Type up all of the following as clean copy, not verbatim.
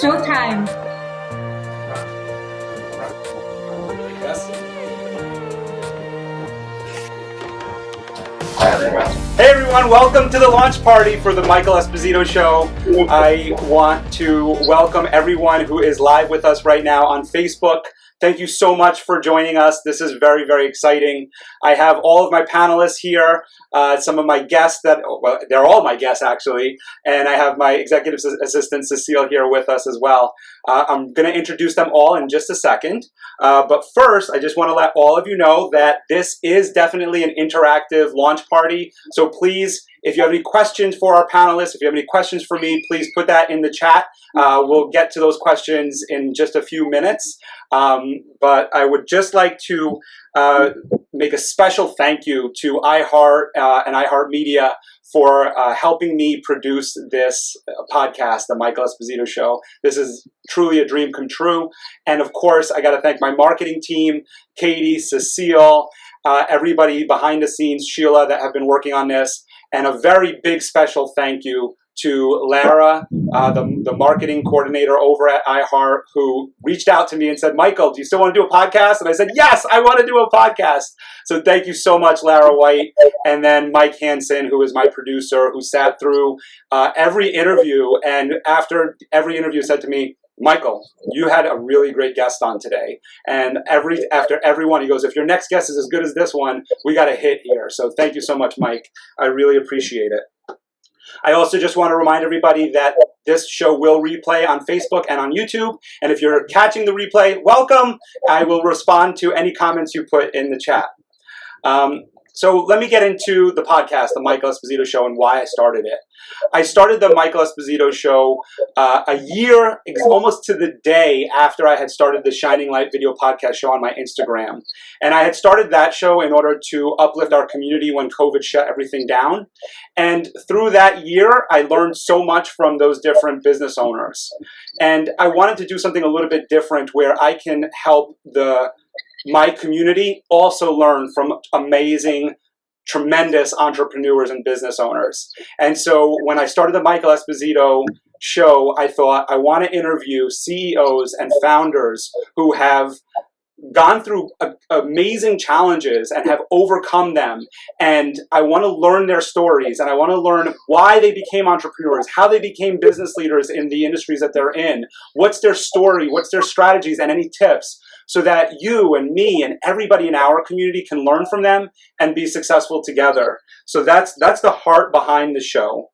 showtime. Hey everyone, welcome to the launch party for the Michael Esposito Show. I want to welcome everyone who is live with us right now on Facebook. Thank you so much for joining us. This is very, very exciting. I have all of my panelists here, some of my guests well, they're all my guests actually, and I have my executive assistant Cecile here with us as well. I'm going to introduce them all in just a second, but first I just want to let all of you know that this is definitely an interactive launch party, so please, if you have any questions for our panelists, if you have any questions for me, please put that in the chat. We'll get to those questions in just a few minutes. But I would just like to make a special thank you to iHeart and iHeartMedia for helping me produce this podcast, The Michael Esposito Show. This is truly a dream come true. And of course, I got to thank my marketing team, Katie, Cecile, everybody behind the scenes, Sheila, that have been working on this. And a very big special thank you to Lara, the marketing coordinator over at iHeart, who reached out to me and said, Michael, do you still want to do a podcast? And I said, yes, I want to do a podcast. So thank you so much, Lara White. And then Mike Hansen, who is my producer, who sat through every interview. And after every interview said to me, Michael, you had a really great guest on today. And after every one, he goes, if your next guest is as good as this one, we got a hit here. So thank you so much, Mike. I really appreciate it. I also just want to remind everybody that this show will replay on Facebook and on YouTube. And if you're catching the replay, welcome. I will respond to any comments you put in the chat. So let me get into the podcast, The Michael Esposito Show, and why I started it. I started The Michael Esposito Show a year, almost to the day after I had started the Shining Light video podcast show on my Instagram. And I had started that show in order to uplift our community when COVID shut everything down. And through that year, I learned so much from those different business owners. And I wanted to do something a little bit different where I can help my community also learn from amazing, tremendous entrepreneurs and business owners. And so when I started the Michael Esposito Show, I thought I want to interview CEOs and founders who have gone through amazing challenges and have overcome them. And I want to learn their stories, and I want to learn why they became entrepreneurs, how they became business leaders in the industries that they're in, what's their story, what's their strategies, and any tips, so that you and me and everybody in our community can learn from them and be successful together. So that's the heart behind the show.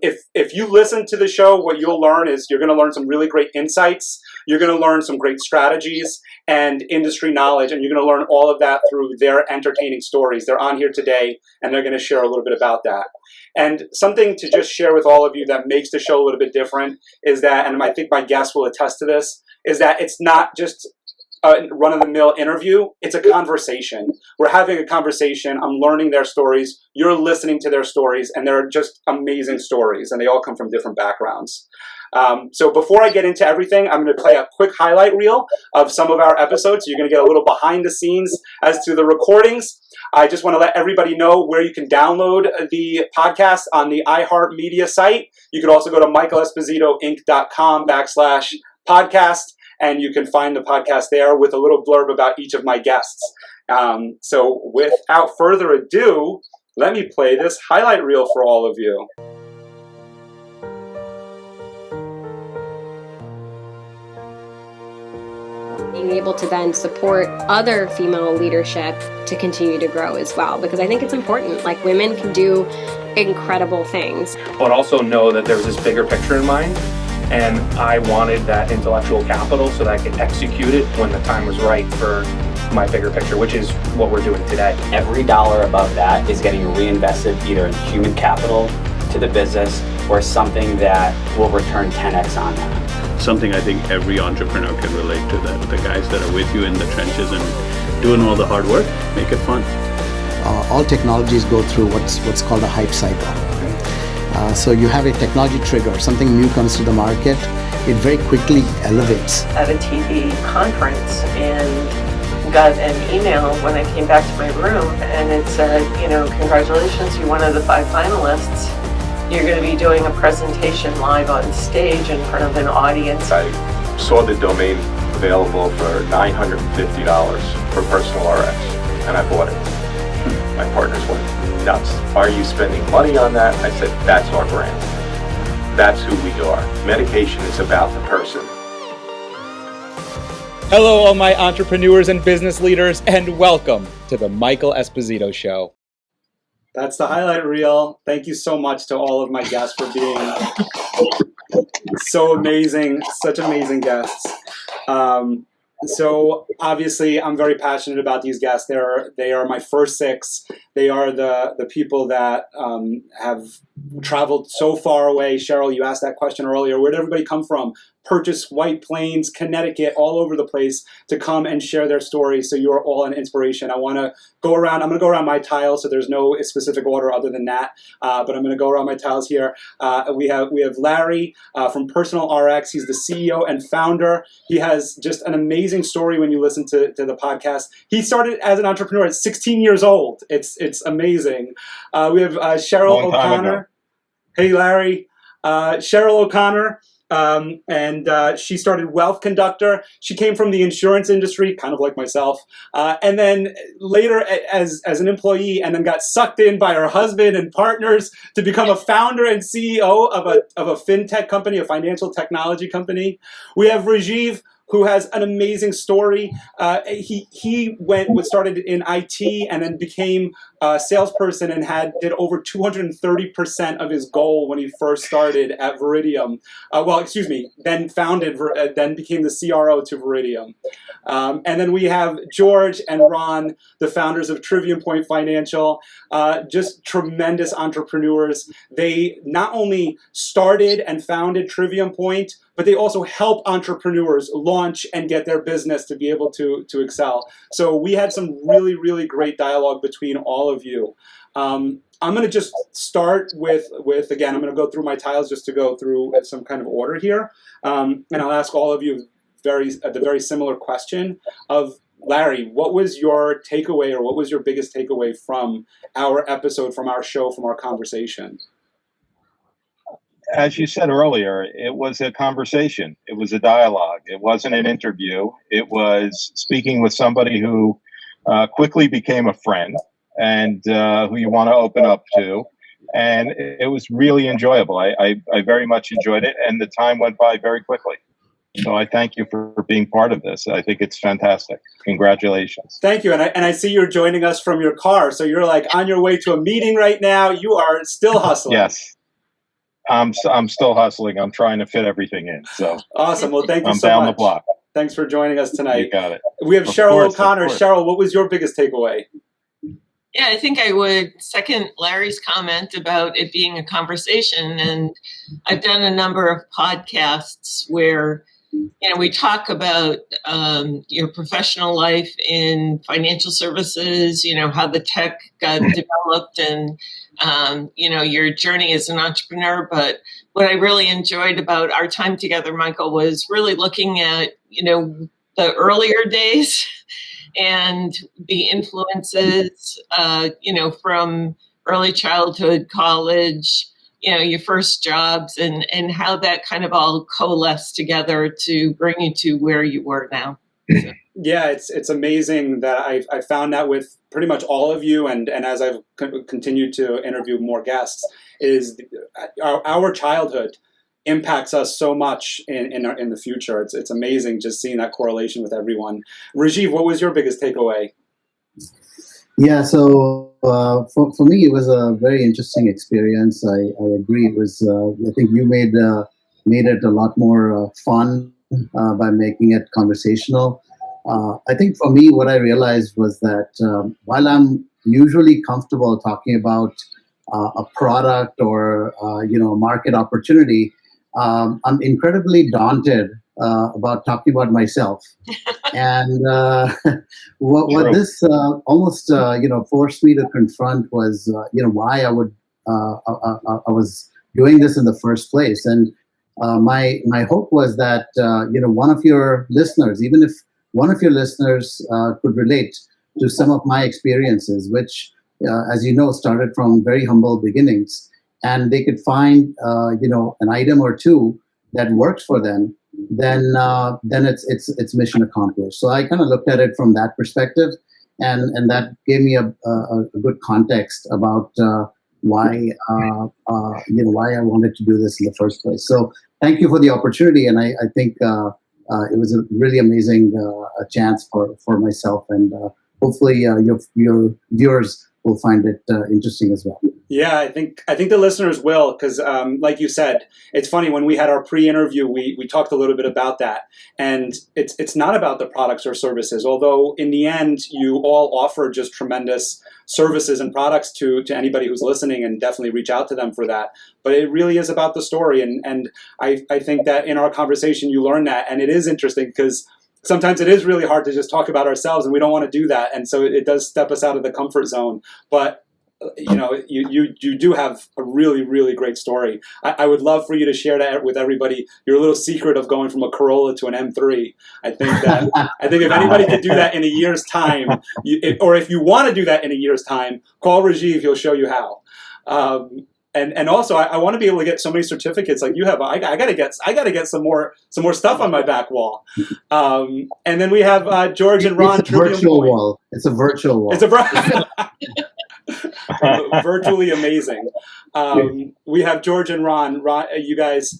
If you listen to the show, what you'll learn is you're going to learn some really great insights. You're going to learn some great strategies and industry knowledge, and you're going to learn all of that through their entertaining stories. They're on here today, and they're going to share a little bit about that. And something to just share with all of you that makes the show a little bit different is that, and I think my guests will attest to this, is that it's not just a run-of-the-mill interview, it's a conversation. We're having a conversation, I'm learning their stories, you're listening to their stories, and they're just amazing stories, and they all come from different backgrounds. So before I get into everything, I'm going to play a quick highlight reel of some of our episodes. So you're going to get a little behind the scenes as to the recordings. I just want to let everybody know where you can download the podcast on the iHeartMedia site. You can also go to michaelespositoinc.com/podcast. And you can find the podcast there with a little blurb about each of my guests. So without further ado, let me play this highlight reel for all of you. Being able to then support other female leadership to continue to grow as well, because I think it's important. Like, women can do incredible things. But also know that there's this bigger picture in mind. And I wanted that intellectual capital so that I could execute it when the time was right for my bigger picture, which is what we're doing today. Every dollar above that is getting reinvested either in human capital to the business or something that will return 10x on that. Something I think every entrepreneur can relate to, that the guys that are with you in the trenches and doing all the hard work, make it fun. All technologies go through what's called a hype cycle. So you have a technology trigger, something new comes to the market, it very quickly elevates. At a TV conference and got an email when I came back to my room, and it said, you know, congratulations, you're one of the 5 finalists. you're going to be doing a presentation live on stage in front of an audience. I saw the domain available for $950 for personal RX, and I bought it. My partners went nuts. Are you spending money on that? I said, that's our brand. That's who we are. Medication is about the person. Hello, all my entrepreneurs and business leaders, and welcome to the Michael Esposito Show. That's the highlight reel. Thank you so much to all of my guests for being so amazing, such amazing guests. So obviously, I'm very passionate about these guests. They are my first six. They are the people that have traveled so far away. Cheryl, you asked that question earlier. Where did everybody come from? Purchase White Plains, Connecticut, all over the place to come and share their stories. So you are all an inspiration. I want to go around. I'm going to go around my tiles, so there's no specific order other than that. But I'm going to go around my tiles here. We have Larry from Personal RX. He's the CEO and founder. He has just an amazing story when you listen to the podcast. He started as an entrepreneur at 16 years old. It's amazing. We have Cheryl O'Connor. Hey, Larry. Cheryl O'Connor. And she started Wealth Conductor. She came from the insurance industry, kind of like myself, and then later as an employee, and then got sucked in by her husband and partners to become a founder and CEO of a fintech company, a financial technology company. We have Rajiv, who has an amazing story. He started in IT and then became a salesperson and did over 230% of his goal when he first started at Veridium. Then became the CRO to Veridium. And then we have George and Ron, the founders of Trivium Point Financial, just tremendous entrepreneurs. They not only started and founded Trivium Point, but they also help entrepreneurs launch and get their business to be able to excel. So we had some really, really great dialogue between all of you. I'm going to just start with again, I'm going to go through my tiles just to go through some kind of order here. And I'll ask all of you the very similar question of, Larry, what was your takeaway, or what was your biggest takeaway from our episode, from our show, from our conversation? As you said earlier, it was a conversation. It was a dialogue. It wasn't an interview. It was speaking with somebody who quickly became a friend and who you want to open up to. And it was really enjoyable. I very much enjoyed it, and the time went by very quickly. So I thank you for being part of this. I think it's fantastic. Congratulations. Thank you. And I see you're joining us from your car. So you're like on your way to a meeting right now. You are still hustling. Yes. I'm still hustling. I'm trying to fit everything in. So awesome. Well, thank you so much. I'm down the block. Thanks for joining us tonight. You got it. We have Cheryl O'Connor. Cheryl, what was your biggest takeaway? Yeah, I think I would second Larry's comment about it being a conversation. And I've done a number of podcasts where, we talk about your professional life in financial services, how the tech got developed and, your journey as an entrepreneur. But what I really enjoyed about our time together, Michael, was really looking at, the earlier days and the influences, from early childhood, college, your first jobs, and how that kind of all coalesced together to bring you to where you were now. So. Yeah, it's amazing that I found that with pretty much all of you, and as I've continued to interview more guests, is our childhood impacts us so much in the future. It's amazing just seeing that correlation with everyone. Rajiv, what was your biggest takeaway? Yeah, so for me, it was a very interesting experience. I agree. It was. I think you made it a lot more fun by making it conversational. I think for me, what I realized was that while I'm usually comfortable talking about a product or a market opportunity, I'm incredibly daunted about talking about myself. And what this almost forced me to confront was why I was doing this in the first place. And my hope was that one of your listeners, even if one of your listeners could relate to some of my experiences, which as you know started from very humble beginnings, and they could find an item or two that works for them, then it's mission accomplished. So I kind of looked at it from that perspective, and that gave me a good context about why I wanted to do this in the first place. So thank you for the opportunity, and I think it was a really amazing chance for myself, and hopefully your viewers will find it interesting as well. Yeah, I think the listeners will, because like you said, it's funny, when we had our pre-interview, we talked a little bit about that, and it's not about the products or services, although in the end you all offer just tremendous services and products to anybody who's listening, and definitely reach out to them for that. But it really is about the story, and I think that in our conversation you learn that, and it is interesting because sometimes it is really hard to just talk about ourselves, and we don't want to do that, and so it does step us out of the comfort zone. But you do have a really, really great story. I would love for you to share that with everybody, your little secret of going from a Corolla to an M3. I think if anybody could do that in a year's time, or if you want to do that in a year's time, call Rajiv, he'll show you how. And also, I want to be able to get so many certificates like you have. I gotta get some more stuff on my back wall. And then we have George and Ron. It's a virtual wall. It's a virtual wall. It's a virtually amazing. We have George and Ron. You guys,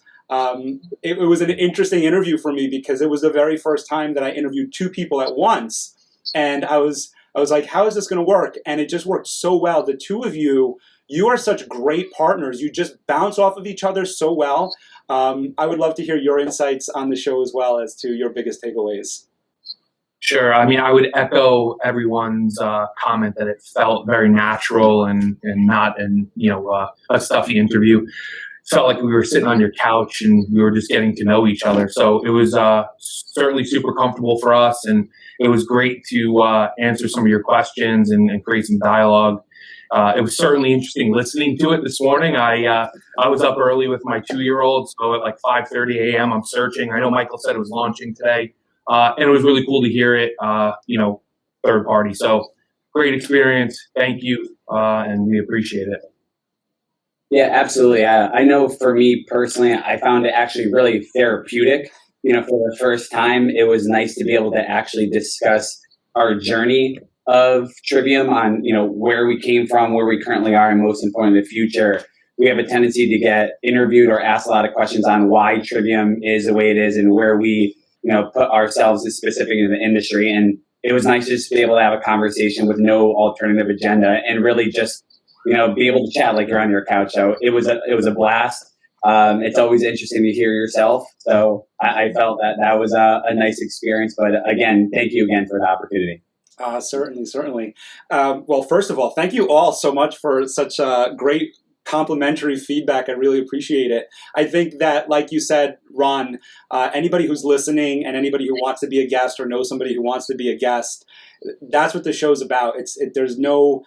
it was an interesting interview for me because it was the very first time that I interviewed two people at once, and I was like, how is this going to work? And it just worked so well. The two of you are such great partners. You just bounce off of each other so well. I would love to hear your insights on the show as well as to your biggest takeaways. Sure. I mean, I would echo everyone's comment that it felt very natural and not a stuffy interview. It felt like we were sitting on your couch and we were just getting to know each other. So it was certainly super comfortable for us, and it was great to answer some of your questions and create some dialogue. It was certainly interesting listening to it this morning. I was up early with my 2-year-old, so at like 5:30 a.m. I'm searching. I know Michael said it was launching today. And it was really cool to hear it, third party. So great experience. Thank you. And we appreciate it. Yeah, absolutely. I know for me personally, I found it actually really therapeutic. For the first time, it was nice to be able to actually discuss our journey of Trivium on, where we came from, where we currently are, and most importantly, the future. We have a tendency to get interviewed or asked a lot of questions on why Trivium is the way it is and where we put ourselves as specific in the industry. And it was nice just to be able to have a conversation with no alternative agenda and really just, be able to chat like you're on your couch. So it was a blast. It's always interesting to hear yourself. So I felt that was a nice experience. But again, thank you again for the opportunity. Certainly. Well, first of all, thank you all so much for such great complimentary feedback. I really appreciate it. I think that, like you said, Ron, anybody who's listening and anybody who wants to be a guest or knows somebody who wants to be a guest, that's what the show's about. There's no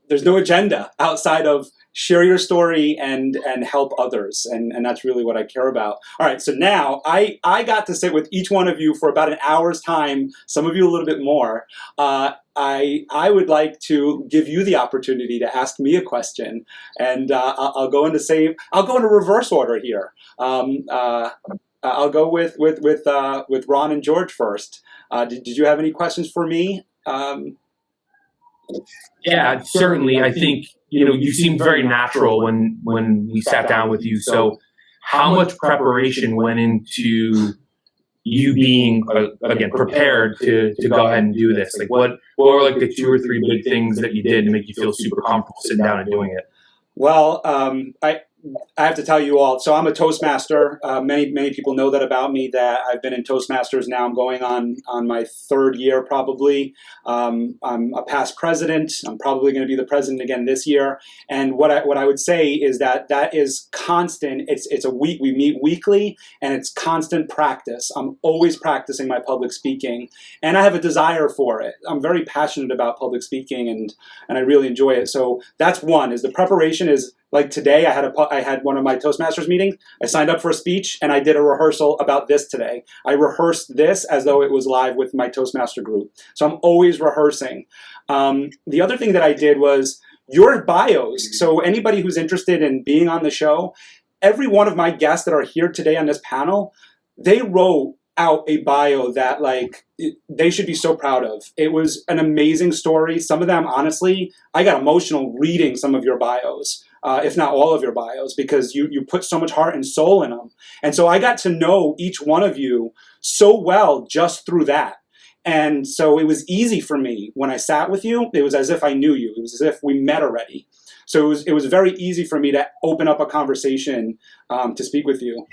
agenda outside of share your story and help others, and that's really what I care about. All right, so now I got to sit with each one of you for about an hour's time, some of you a little bit more. I would like to give you the opportunity to ask me a question, and I'll go into reverse order here. I'll go with Ron and George first. Did you have any questions for me? Yeah, certainly. I think you seemed very natural when we sat down with you. So, how much preparation went into you being again prepared to go ahead and do this? Like, what were like the 2 or 3 big things that you did to make you feel super comfortable sitting down and doing it? Well, I have to tell you all, so I'm a Toastmaster. Many people know that about me, that I've been in Toastmasters now. I'm going on my 3rd year probably. I'm a past president. I'm probably going to be the president again this year. And what I would say is that is constant. It's a week. We meet weekly, and it's constant practice. I'm always practicing my public speaking, and I have a desire for it. I'm very passionate about public speaking, and I really enjoy it. So that's one, is the preparation is, like today, I had one of my Toastmasters meetings. I signed up for a speech, and I did a rehearsal about this today. I rehearsed this as though it was live with my Toastmaster group. So I'm always rehearsing. The other thing that I did was, your bios. So anybody who's interested in being on the show, every one of my guests that are here today on this panel, they wrote out a bio that they should be so proud of. It was an amazing story. Some of them, honestly, I got emotional reading some of your bios, if not all of your bios, because you put so much heart and soul in them. And so I got to know each one of you so well just through that. And so it was easy for me when I sat with you. It was as if I knew you. It was as if we met already. So it was very easy for me to open up a conversation to speak with you.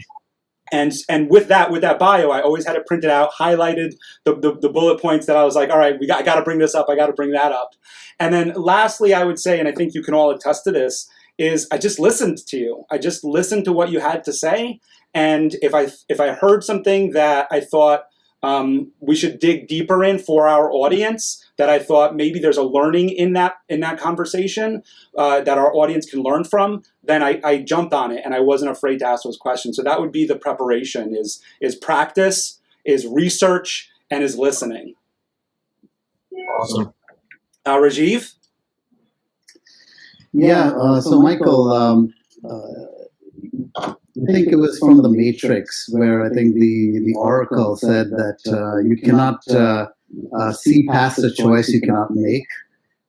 And with that bio, I always had it printed out, highlighted the bullet points that I was like, all right, I got to bring this up. I got to bring that up. And then lastly, I would say, and I think you can all attest to this, is I just listened to you. I just listened to what you had to say. And if I heard something that I thought we should dig deeper in for our audience, that I thought maybe there's a learning in that conversation that our audience can learn from, then I jumped on it and I wasn't afraid to ask those questions. So that would be the preparation: is practice, is research, and is listening. Awesome. Rajiv? Yeah. So Michael, I think it was from The Matrix, where I think the Oracle said that you cannot see past a choice you cannot make.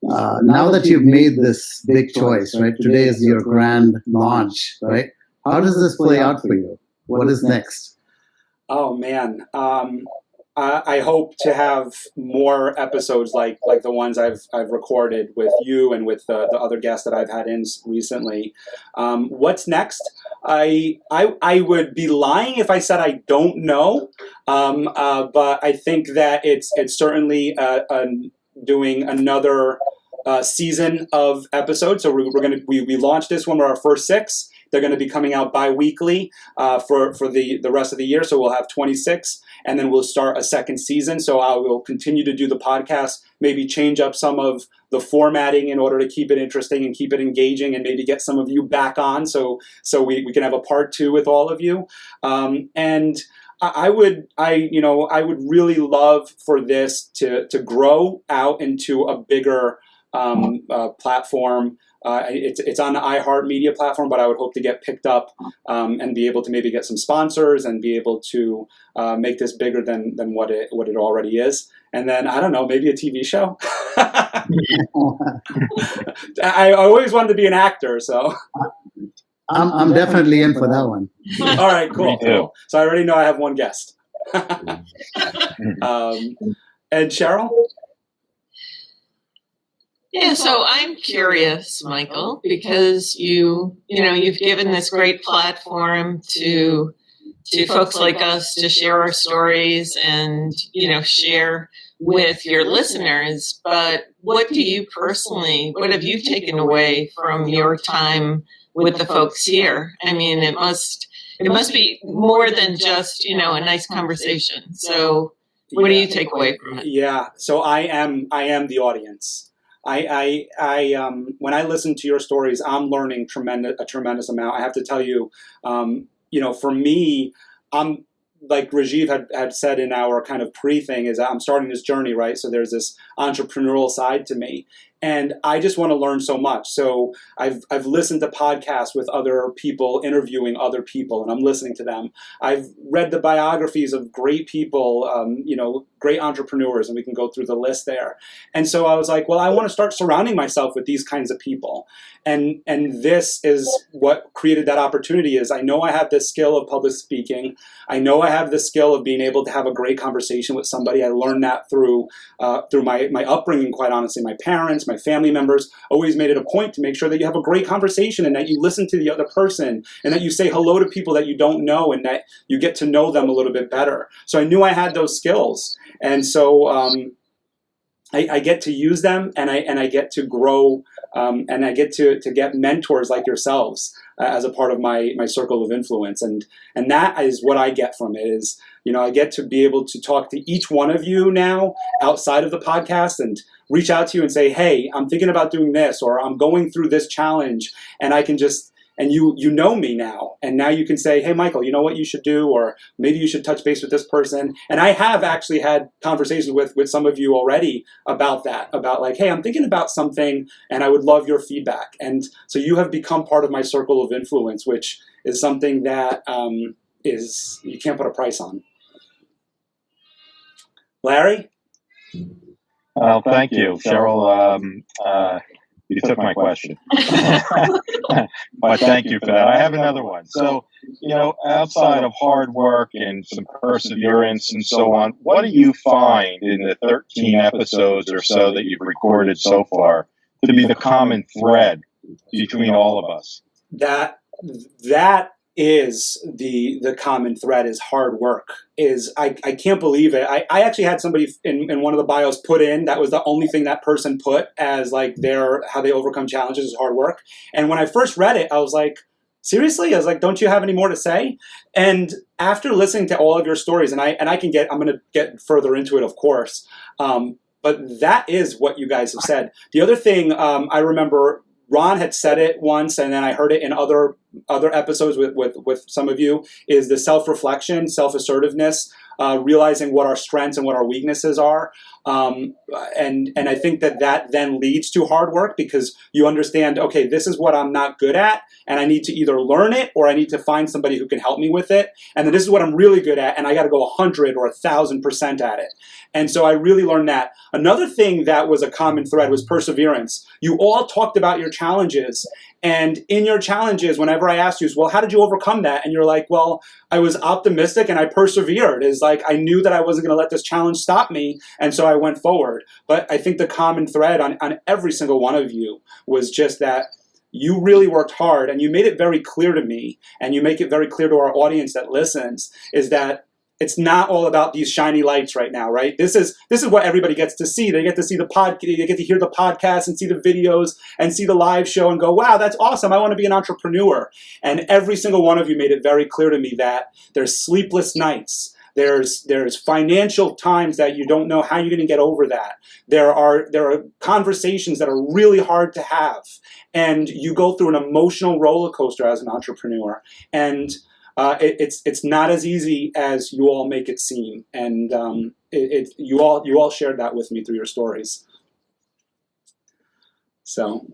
Now that you've made this big choice, right? Today is your grand launch, right? How does this play out for you? What is next? Oh man, I hope to have more episodes like the ones I've recorded with you and with the other guests that I've had in recently. What's next? I would be lying if I said I don't know, but I think that it's certainly doing another season of episodes. So we launched this one with our first 6. They're going to be coming out bi-weekly for the rest of the year. So we'll have 26, and then we'll start a second season. So I will continue to do the podcast, maybe change up some of the formatting in order to keep it interesting and keep it engaging, and maybe get some of you back on so we can have a part 2 with all of you. And I would really love for this to grow out into a bigger platform. It's on the iHeartMedia platform, but I would hope to get picked up and be able to maybe get some sponsors and be able to make this bigger than what it already is. And then, I don't know, maybe a TV show. I always wanted to be an actor, so. I'm definitely in for that one. All right, cool. So I already know I have one guest. And Cheryl? Yeah, so I'm curious, Michael, because you've given this great platform to folks like us to share our stories and, share with your listeners. But what have you taken away from your time with the folks here? I mean, it must be more than just, a nice conversation. So what do you take away from it? Yeah, so I am the audience. I when I listen to your stories, I'm learning a tremendous amount. I have to tell you, for me, I'm like Rajiv had said in our kind of pre-thing, is I'm starting this journey, right? So there's this entrepreneurial side to me. And I just want to learn so much. So I've listened to podcasts with other people interviewing other people, and I'm listening to them. I've read the biographies of great people, great entrepreneurs, and we can go through the list there. And so I was like, well, I want to start surrounding myself with these kinds of people. And this is what created that opportunity. Is I know I have this skill of public speaking. I know I have the skill of being able to have a great conversation with somebody. I learned that through my upbringing, quite honestly. My parents, my family members always made it a point to make sure that you have a great conversation and that you listen to the other person and that you say hello to people that you don't know and that you get to know them a little bit better. So I knew I had those skills. And so I get to use them, and I get to grow, and I get to get mentors like yourselves as a part of my circle of influence. And that is what I get from it is, I get to be able to talk to each one of you now outside of the podcast and reach out to you and say, hey, I'm thinking about doing this, or I'm going through this challenge, and I can just and you know me now, and now you can say, hey, Michael, you know what you should do, or maybe you should touch base with this person. And I have actually had conversations with some of you already about that, about like, hey, I'm thinking about something and I would love your feedback. And so you have become part of my circle of influence, which is something that is, you can't put a price on. Larry? Well, thank you, Cheryl. You took my question, but thank you for that. I have another one. So, outside of hard work and some perseverance and so on, what do you find in the 13 episodes or so that you've recorded so far to be the common thread between all of us? That is the common thread, is hard work. I can't believe it. I actually had somebody in one of the bios put in, that was the only thing that person put as like how they overcome challenges is hard work. And when I first read it, I was like, seriously? I was like, don't you have any more to say? And after listening to all of your stories, and I'm going to get further into it, of course. But that is what you guys have said. The other thing, I remember Ron had said it once, and then I heard it in other episodes with some of you, is the self-reflection, self-assertiveness, realizing what our strengths and what our weaknesses are. And I think that then leads to hard work, because you understand, okay, this is what I'm not good at, and I need to either learn it or I need to find somebody who can help me with it. And then this is what I'm really good at, and I got to go 100 or 1,000% at it. And so I really learned that. Another thing that was a common thread was perseverance. You all talked about your challenges. And in your challenges, whenever I asked you, well, how did you overcome that? And you're like, well, I was optimistic and I persevered. It's like, I knew that I wasn't going to let this challenge stop me. And so I went forward. But I think the common thread on every single one of you was just that you really worked hard, and you made it very clear to me, and you make it very clear to our audience that listens, is that it's not all about these shiny lights right now, right? This is what everybody gets to see. They get to see they get to hear the podcast and see the videos and see the live show and go, wow, that's awesome. I want to be an entrepreneur. And every single one of you made it very clear to me that there's sleepless nights. There's financial times that you don't know how you're going to get over that. There are conversations that are really hard to have. And you go through an emotional roller coaster as an entrepreneur. And it's not as easy as you all make it seem, and you all shared that with me through your stories. So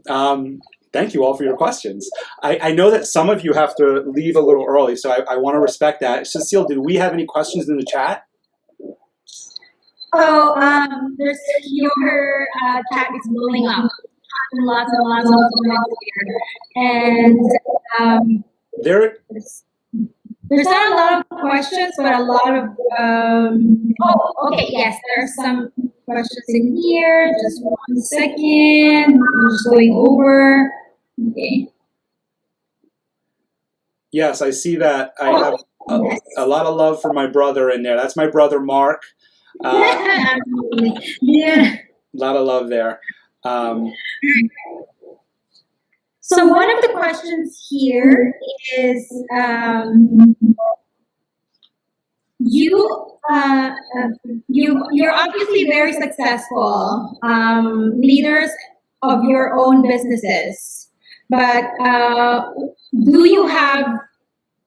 thank you all for your questions. I know that some of you have to leave a little early, so I want to respect that. Cecile, did we have any questions in the chat? Oh, there's your chat is blowing up. Lots and lots of comments here, and there's not a lot of questions, but a lot of, okay, yes, there are some questions in here. Just 1 second. I'm just going over. Okay. Yes, I see that. I have a lot of love for my brother in there. That's my brother, Mark. Yeah. A lot of love there. So one of the questions here is, you're obviously very successful leaders of your own businesses, but do you have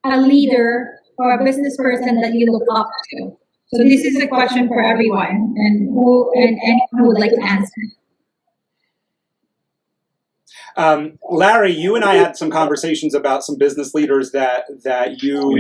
a leader or a business person that you look up to? So this is a question for everyone, and anyone who would like to answer. Larry, you and I had some conversations about some business leaders that guide you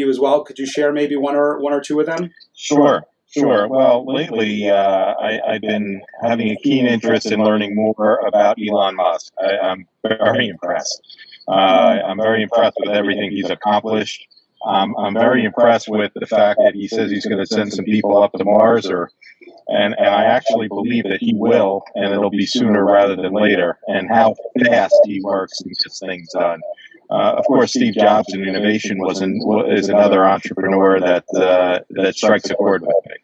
as well. Could you share maybe one or two of them? Sure. Well, lately I've been having a keen interest in learning more about Elon Musk. I'm very impressed. I'm very impressed with everything he's accomplished. I'm very impressed with the fact that he says he's going to send some people up to Mars, and I actually believe that he will, and it'll be sooner rather than later, and how fast he works and gets things done. Of course, Steve Jobs in innovation is another entrepreneur that strikes a chord with me.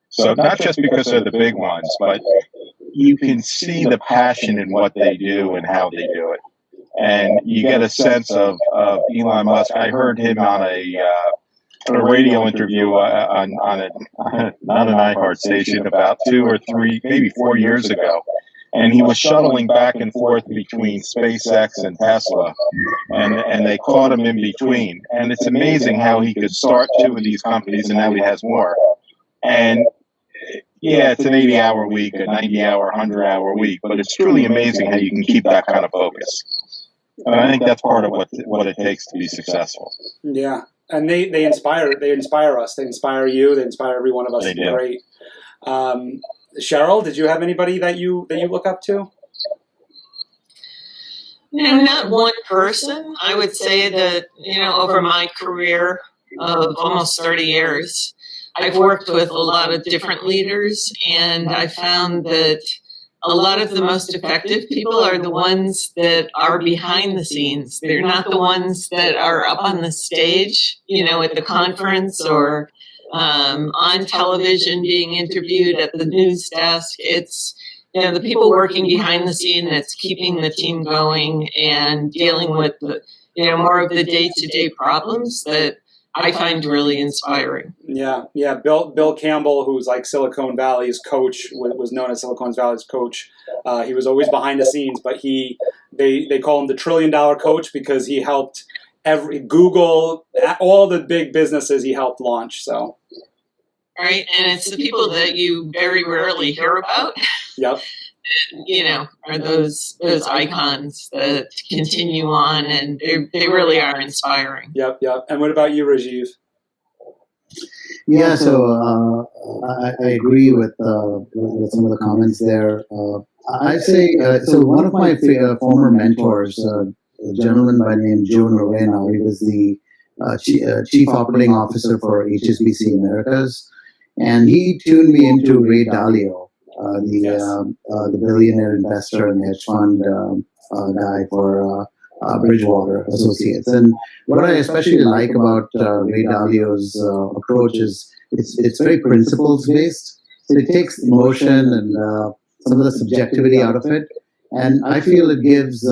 So not just because they're the big ones, but you can see the passion in what they do and how they do it. And you get a sense of Elon Musk. I heard him on a radio interview on an iHeart station about 2 or 3, maybe 4 years ago. and he was shuttling back and forth between SpaceX and Tesla, and they caught him in between. And it's amazing how he could start two of these companies, and now he has more. And yeah, it's an 80-hour week, a 90-hour, 100-hour week, but it's truly amazing how you can keep that kind of focus. And I think that's part of what it takes to be successful. Yeah, and they inspire us. They inspire you. They inspire every one of us. They do. Great. Cheryl, did you have anybody that you look up to? Not one person. I would say that, over my career of almost 30 years, I've worked with a lot of different leaders, and I found that a lot of the most effective people are the ones that are behind the scenes. They're not the ones that are up on the stage, at the conference or on television being interviewed at the news desk. It's, the people working behind the scene that's keeping the team going and dealing with the, more of the day-to-day problems that I find really inspiring. Yeah. Bill Campbell, who's like Silicon Valley's coach, was known as Silicon Valley's coach. He was always behind the scenes, but they call him the $1 trillion coach because he helped Google, all the big businesses he helped launch. So. Right, and it's the people that you very rarely hear about. Yep. Are those icons that continue on, and they really are inspiring. Yep. And what about you, Rajiv? Yeah, so I agree with some of the comments there. I'd say, so one of my former mentors, a gentleman by the name Joe Norena, he was the Chief Operating Officer for HSBC Americas, and he tuned me into Ray Dalio, the billionaire investor and hedge fund guy for Bridgewater Associates. And what I especially like about Ray Dalio's approach is it's very principles based. So it takes emotion and some of the subjectivity out of it, and I feel it gives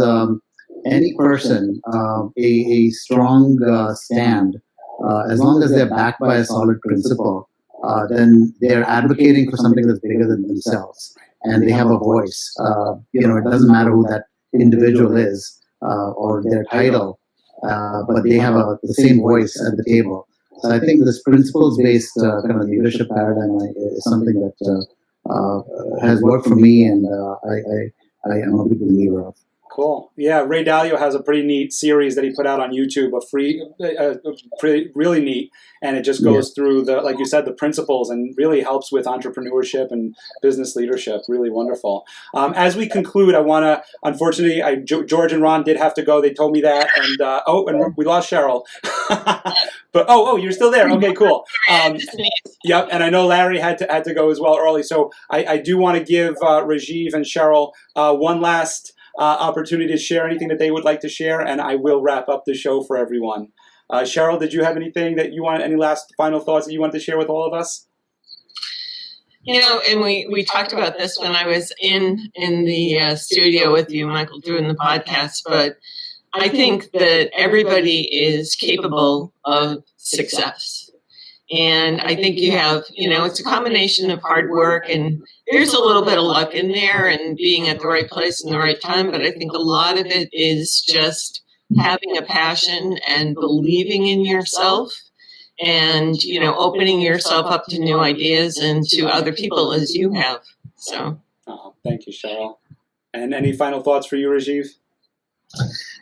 any person a strong stand as long as they're backed by a solid principle. Then they're advocating for something that's bigger than themselves, and they have a voice. It doesn't matter who that individual is or their title, but they have the same voice at the table. So I think this principles-based kind of leadership paradigm is something that has worked for me, and I am a big believer of. Cool. Yeah, Ray Dalio has a pretty neat series that he put out on YouTube, really neat, and it just goes through the, like you said, the principles, and really helps with entrepreneurship and business leadership. Really wonderful. As we conclude, I want to, unfortunately, George and Ron did have to go. They told me that, and and we lost Cheryl. But you're still there. Okay, cool. Yep, and I know Larry had to go as well early. So I do want to give Rajiv and Cheryl one last opportunity to share anything that they would like to share, and I will wrap up the show for everyone. Cheryl, did you have anything that you want, any last final thoughts that you want to share with all of us? And we talked about this when I was in the studio with you, Michael, doing the podcast, but I think that everybody is capable of success. And I think you have, it's a combination of hard work, and there's a little bit of luck in there and being at the right place in the right time. But I think a lot of it is just having a passion and believing in yourself and, opening yourself up to new ideas and to other people as you have. So. Oh, thank you, Cheryl. And any final thoughts for you, Rajiv?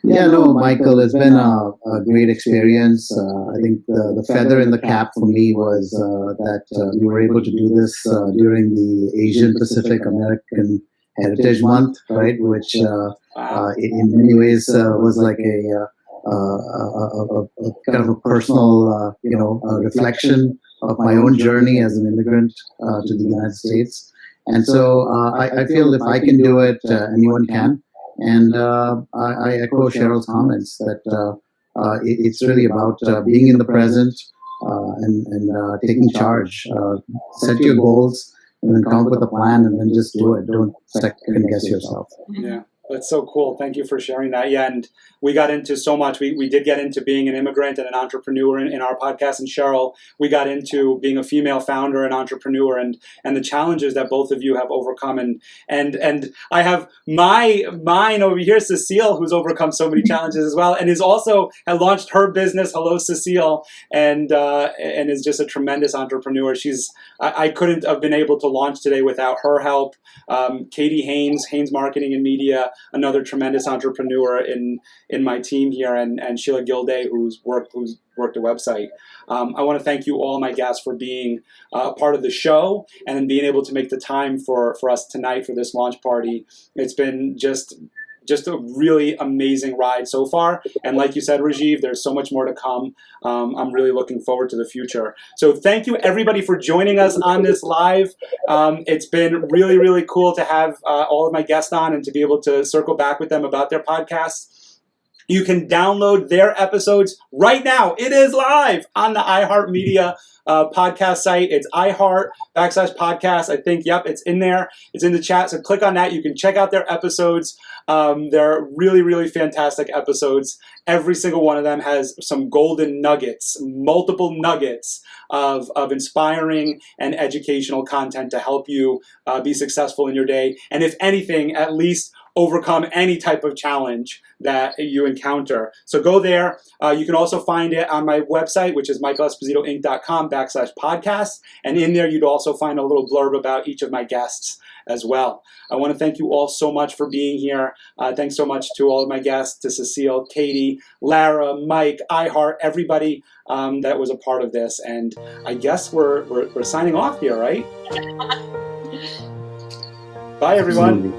Yeah, no, Michael, it's been a great experience. I think the feather in the cap for me was that we were able to do this during the Asian Pacific American Heritage Month, right? Which in many ways was like a kind of a personal, reflection of my own journey as an immigrant to the United States. And so I feel if I can do it, anyone can. And I echo Cheryl's comments that it's really about being in the present and taking charge. Set your goals and then come up with a plan and then just do it. Don't second guess yourself. Yeah, That's so cool. Thank you for sharing that. Yeah, and we got into so much. We did get into being an immigrant and an entrepreneur in our podcast. And Cheryl, we got into being a female founder and entrepreneur and the challenges that both of you have overcome. And I have mine over here, Cecile, who's overcome so many challenges as well, and has launched her business, Hello Cecile, and is just a tremendous entrepreneur. I couldn't have been able to launch today without her help. Katie Haynes Marketing and Media, another tremendous entrepreneur in my team here, and Sheila Gilday, who's worked the website. I want to thank you all, my guests, for being a part of the show and then being able to make the time for us tonight for this launch party. It's been just a really amazing ride so far. And like you said, Rajiv, there's so much more to come. I'm really looking forward to the future. So thank you, everybody, for joining us on this live. It's been really, really cool to have all of my guests on and to be able to circle back with them about their podcasts. You can download their episodes right now. It is live on the iHeartMedia podcast site. It's iHeart/podcast. I think, yep, it's in there. It's in the chat. So click on that. You can check out their episodes. They're really, really fantastic episodes. Every single one of them has some golden nuggets, multiple nuggets of inspiring and educational content to help you be successful in your day. And if anything, at least overcome any type of challenge that you encounter. So go there. You can also find it on my website, which is michaelespositoinc.com/podcast. And in there, you'd also find a little blurb about each of my guests as well. I want to thank you all so much for being here. Thanks so much to all of my guests, to Cecile, Katie, Lara, Mike, iHeart, everybody that was a part of this. And I guess we're signing off here, right? Bye, everyone.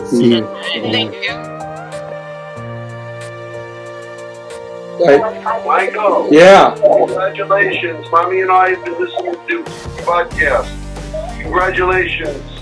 See you. Thank you. Michael. Yeah. Congratulations. Mommy and I have been listening to the podcast. Congratulations.